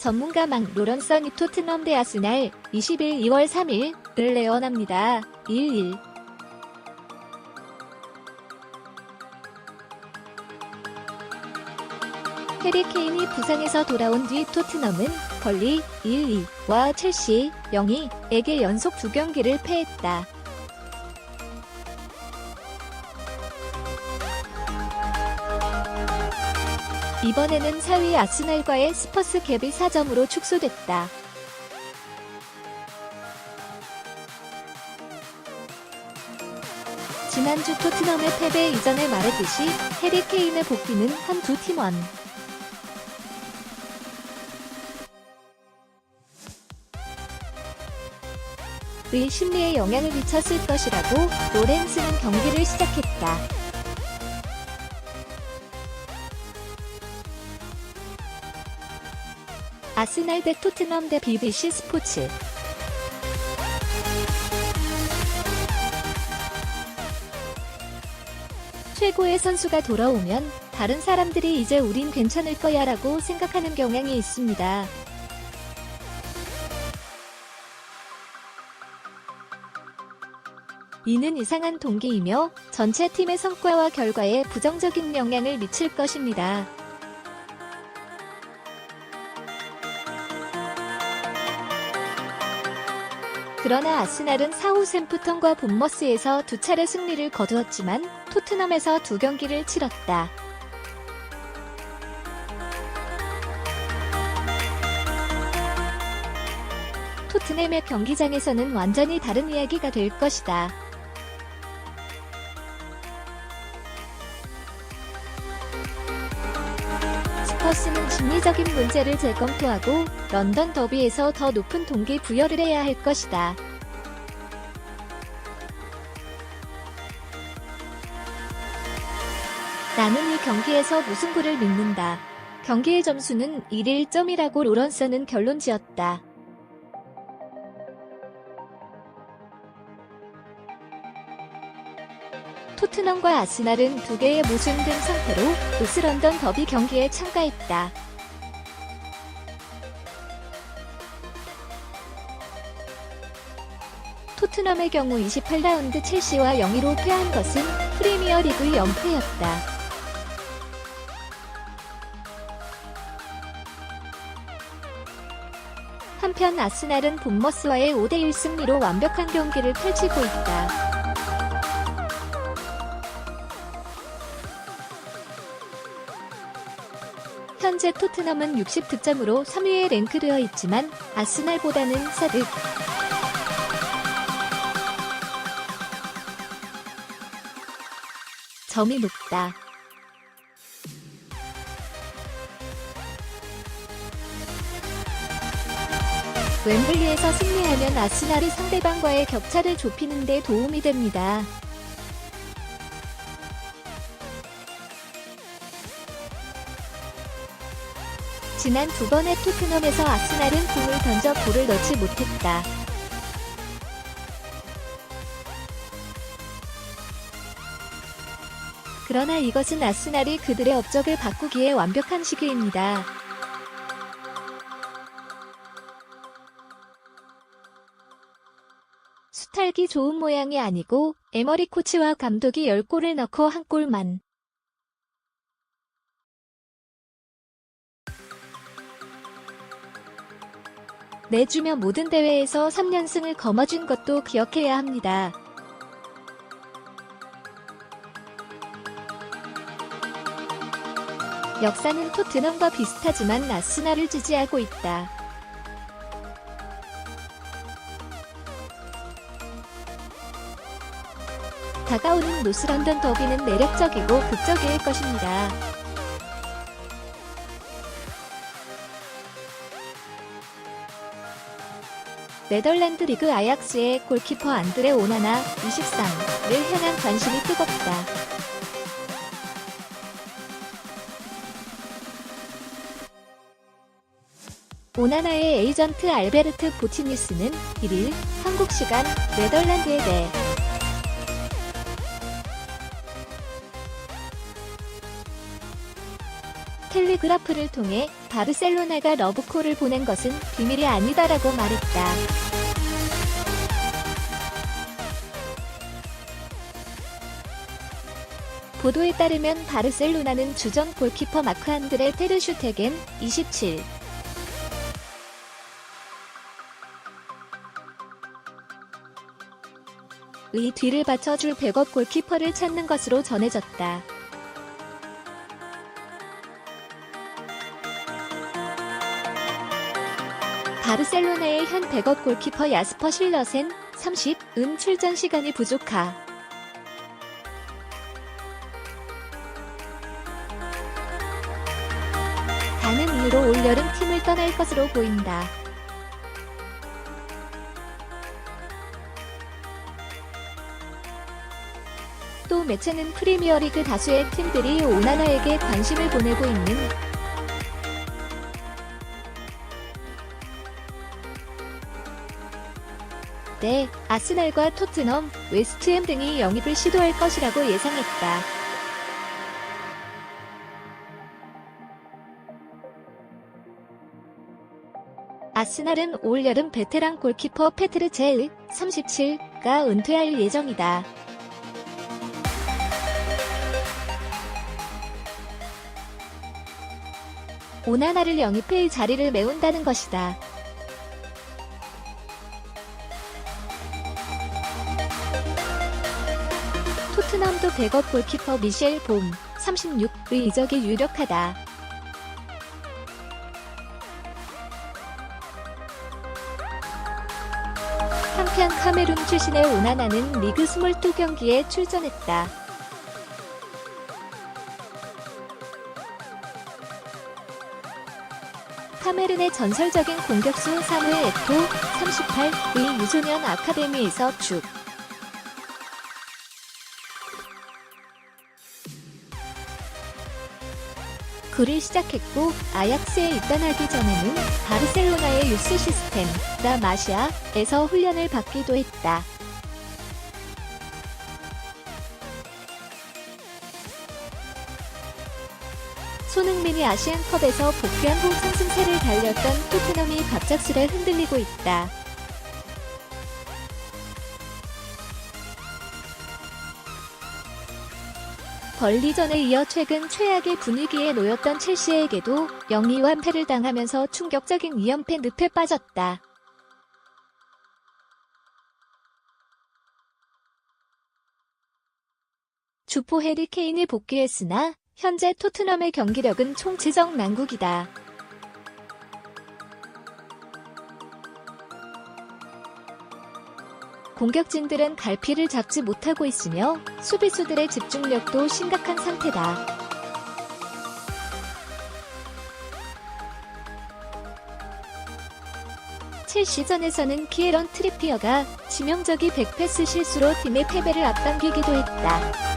전문가망 로런선이 토트넘 대 아스날 20일 2월 3일을 예언합니다. 1-1 해리 케인이 부상에서 돌아온 뒤 토트넘은 벌리 1-2와 첼시 0-2에게 연속 2경기를 패했다. 이번에는 4위 아스날과의 스퍼스 갭이 4점으로 축소됐다. 지난주 토트넘의 패배 이전에 말했듯이 해리 케인의 복귀는 한 두 팀원 의 심리에 영향을 미쳤을 것이라고 로렌스는 경기를 시작했다. 아스날 대 토트넘 대 BBC 스포츠 최고의 선수가 돌아오면 다른 사람들이 이제 우린 괜찮을 거야 라고 생각하는 경향이 있습니다. 이는 이상한 동기이며 전체 팀의 성과와 결과에 부정적인 영향을 미칠 것입니다. 그러나 아스날은 사우샘프턴과 본머스에서 2차례 승리를 거두었지만 토트넘에서 2경기를 치렀다. 토트넘의 경기장에서는 완전히 다른 이야기가 될 것이다. 스퍼스는 심리적인 문제를 재검토하고 런던 더비에서 더 높은 동기 부여를 해야 할 것이다. 나는 이 경기에서 무승부를 믿는다. 경기의 점수는 1-1점이라고 로런선은 결론 지었다. 토트넘과 아스날은 2개의 무승된 상태로 노스런던 더비 경기에 참가했다. 토트넘의 경우 28라운드 첼시와 0-2로 패한 것은 프리미어리그 연패였다. 한편 아스날은 본머스와의 5-1 승리로 완벽한 경기를 펼치고 있다. 현재 토트넘은 60득점으로 3위에 랭크되어 있지만 아스날보다는 4득. 점이 높다. 웸블리에서 승리하면 아스날이 상대방과의 격차를 좁히는 데 도움이 됩니다. 지난 2번의 토트넘에서 아스날은 공을 던져 골을 넣지 못했다. 그러나 이것은 아스날이 그들의 업적을 바꾸기에 완벽한 시기입니다. 수탈기 좋은 모양이 아니고 에머리 코치와 감독이 10골을 넣고 1골만. 내주며 모든 대회에서 3연승을 거머쥔 것도 기억해야 합니다. 역사는 토트넘과 비슷하지만 아스날을 지지하고 있다. 다가오는 노스런던 더비는 매력적이고 극적일 것입니다. 네덜란드 리그 아약스의 골키퍼 안드레 오나나 23를 향한 관심이 뜨겁다. 오나나의 에이전트 알베르트 보티니스는 1일 한국 시간 네덜란드에 대해 텔레그라프를 통해 바르셀로나가 러브콜을 보낸 것은 비밀이 아니다라고 말했다. 보도에 따르면 바르셀로나는 주전 골키퍼 마크-안드레 테르슈테겐 27, 의 뒤를 받쳐줄 백업 골키퍼를 찾는 것으로 전해졌다. 바르셀로나의 현 백업 골키퍼 야스퍼 실러센 30은 출전 시간이 부족하. 다는 이유로 올여름 팀을 떠날 것으로 보인다. 또 매체는 프리미어리그 다수의 팀들이 오나나에게 관심을 보내고 있는 때 아스날과 토트넘, 웨스트햄 등이 영입을 시도할 것이라고 예상했다. 아스날은 올여름 베테랑 골키퍼 페트르 제흐 37가 은퇴할 예정이다. 오나나를 영입해 자리를 메운다는 것이다. 토트넘도 백업 골키퍼 미셸 봄 36의 이적이 유력하다. 한편 카메룬 출신의 오나나는 리그 22경기에 출전했다. 카메룬의 전설적인 공격수 사무엘 에토 38의 유소년 아카데미에서 쭉 그를 시작했고 아약스에 입단하기 전에는 바르셀로나의 유스 시스템 라 마시아에서 훈련을 받기도 했다. 손흥민이 아시안컵에서 복귀한 후 상승세를 달렸던 토트넘이 갑작스레 흔들리고 있다. 벌리전에 이어 최근 최악의 분위기에 놓였던 첼시에게도 0-2완패를 당하면서 충격적인 2연패 늪에 빠졌다. 주포 해리 케인이 복귀했으나 현재 토트넘의 경기력은 총체적 난국이다. 공격진들은 갈피를 잡지 못하고 있으며 수비수들의 집중력도 심각한 상태다. 첼시전에서는 키에런 트리피어가 치명적인 백패스 실수로 팀의 패배를 앞당기기도 했다.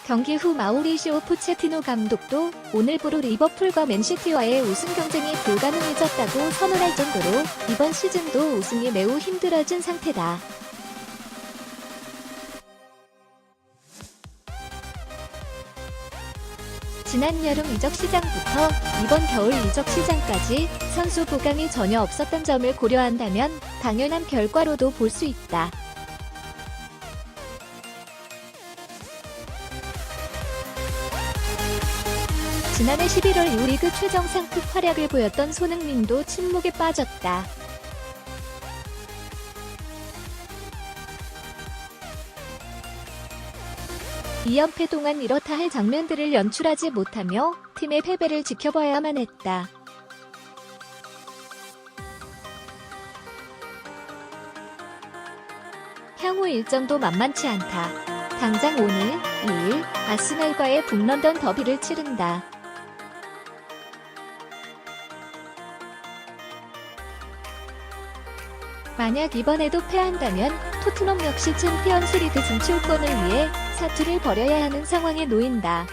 경기 후 마우리시오 포체티노 감독도 오늘부로 리버풀과 맨시티와의 우승 경쟁이 불가능해졌다고 선언할 정도로 이번 시즌도 우승이 매우 힘들어진 상태다. 지난 여름 이적 시장부터 이번 겨울 이적 시장까지 선수 보강이 전혀 없었던 점을 고려한다면 당연한 결과로도 볼 수 있다. 지난해 11월 U리그 최정상급 활약을 보였던 손흥민도 침묵에 빠졌다. 이 연패 동안 이렇다 할 장면들을 연출하지 못하며 팀의 패배를 지켜봐야만 했다. 향후 일정도 만만치 않다. 당장 오늘, 2일 아스날과의 북런던 더비를 치른다. 만약 이번에도 패한다면 토트넘 역시 챔피언스 리그 진출권을 위해 사투를 벌여야 하는 상황에 놓인다.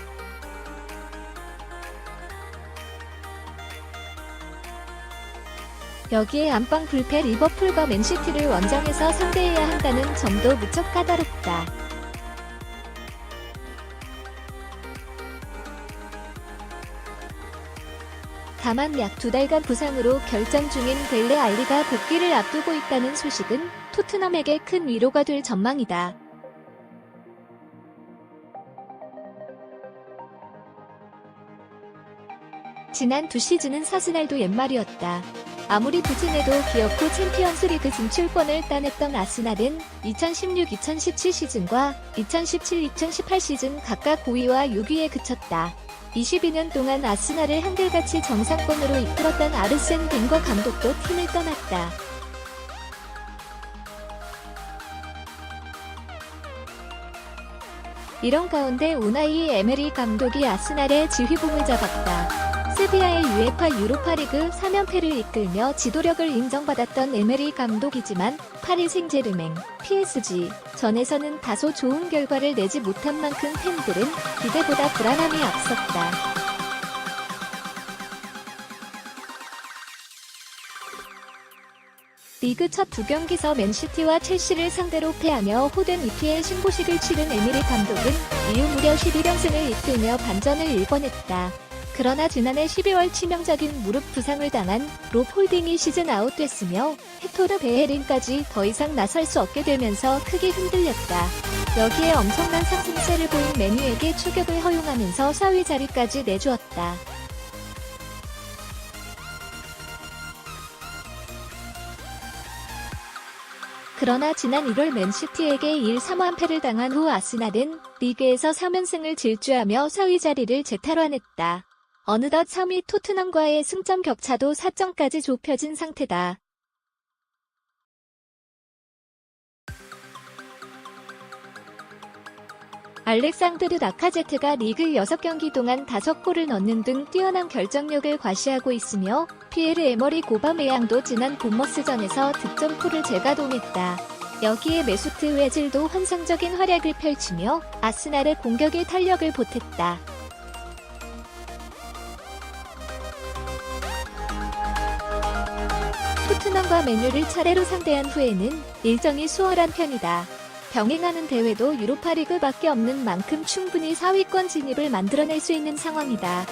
여기에 안방 불패 리버풀과 맨시티를 원정에서 상대해야 한다는 점도 무척 까다롭다. 다만 약 2달간 부상으로 결장 중인 델레 알리가 복귀를 앞두고 있다는 소식은 토트넘에게 큰 위로가 될 전망이다. 지난 2시즌은 사스날도 옛말이었다. 아무리 부진해도 기어코 챔피언스리그 진출권을 따냈던 아스날은 2016-2017 시즌과 2017-2018 시즌 각각 5위와 6위에 그쳤다. 22년 동안 아스날을 한결같이 정상권으로 이끌었던 아르센 벵거 감독도 팀을 떠났다. 이런 가운데 우나이 에메리 감독이 아스날의 지휘봉을 잡았다. 세비야의 UEFA 유로파리그 3연패를 이끌며 지도력을 인정받았던 에메리 감독이지만 파리 생제르맹, PSG 전에서는 다소 좋은 결과를 내지 못한 만큼 팬들은 기대보다 불안함이 앞섰다. 리그 첫 2경기서 맨시티와 첼시를 상대로 패하며 호된 EPL 신고식을 치른 에메리 감독은 이후 무려 11연승을 이끌며 반전을 일궈냈다. 그러나 지난해 12월 치명적인 무릎 부상을 당한 롭 홀딩이 시즌 아웃됐으며 헤토르 베헤린까지 더 이상 나설 수 없게 되면서 크게 흔들렸다. 여기에 엄청난 상승세를 보인 맨유에게 추격을 허용하면서 4위 자리까지 내주었다. 그러나 지난 1월 맨시티에게 1-3완패를 당한 후 아스날은 리그에서 3연승을 질주하며 4위 자리를 재탈환했다. 어느덧 3위 토트넘과의 승점 격차도 4점까지 좁혀진 상태다. 알렉상드르 라카제트가 리그 6경기 동안 5골을 넣는 등 뛰어난 결정력을 과시하고 있으며 피에르 에머리 고바메양도 지난 본머스전에서 득점포를 재가동했다. 여기에 메수트 웨즐도 환상적인 활약을 펼치며 아스날의 공격에 탄력을 보탰다. 토트넘과 맨유를 차례로 상대한 후에는 일정이 수월한 편이다. 병행하는 대회도 유로파리그밖에 없는 만큼 충분히 4위권 진입을 만들어낼 수 있는 상황이다.